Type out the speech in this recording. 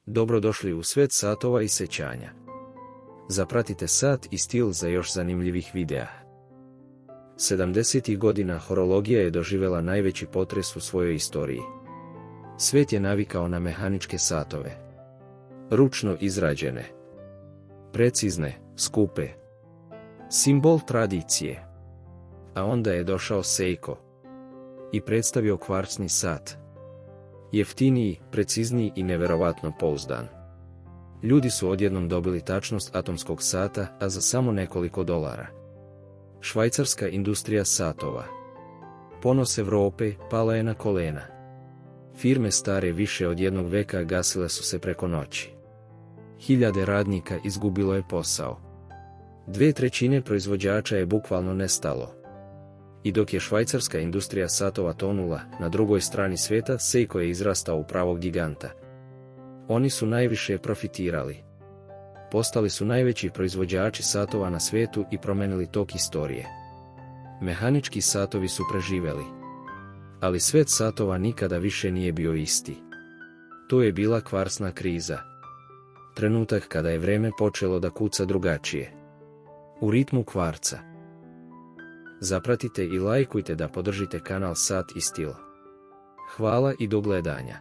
Dobrodošli u svet satova i sećanja. Zapratite Sat i stil za još zanimljivih videa. 70. godina horologija je doživjela najveći potres u svojoj istoriji. Svet je navikao na mehaničke satove. Ručno izrađene. Precizne, skupe. Simbol tradicije. A onda je došao Seiko i predstavio kvarcni sat. Jeftiniji, precizniji i neverovatno pouzdan. Ljudi su odjednom dobili tačnost atomskog sata, a za samo nekoliko dolara. Švajcarska industrija satova. Ponos Evrope pala je na kolena. Firme stare više od jednog veka gasile su se preko noći. Hiljade radnika izgubilo je posao. 2/3 proizvođača je bukvalno nestalo. I dok je švajcarska industrija satova tonula, na drugoj strani svijeta Seiko je izrastao u pravog giganta. Oni su najviše profitirali. Postali su najveći proizvođači satova na svijetu i promenili tok istorije. Mehanički satovi su preživjeli. Ali svet satova nikada više nije bio isti. To je bila kvarcna kriza. Trenutak kada je vreme počelo da kuca drugačije. U ritmu kvarca. Zapratite i lajkujte da podržite kanal Sat i stil. Hvala i do gledanja.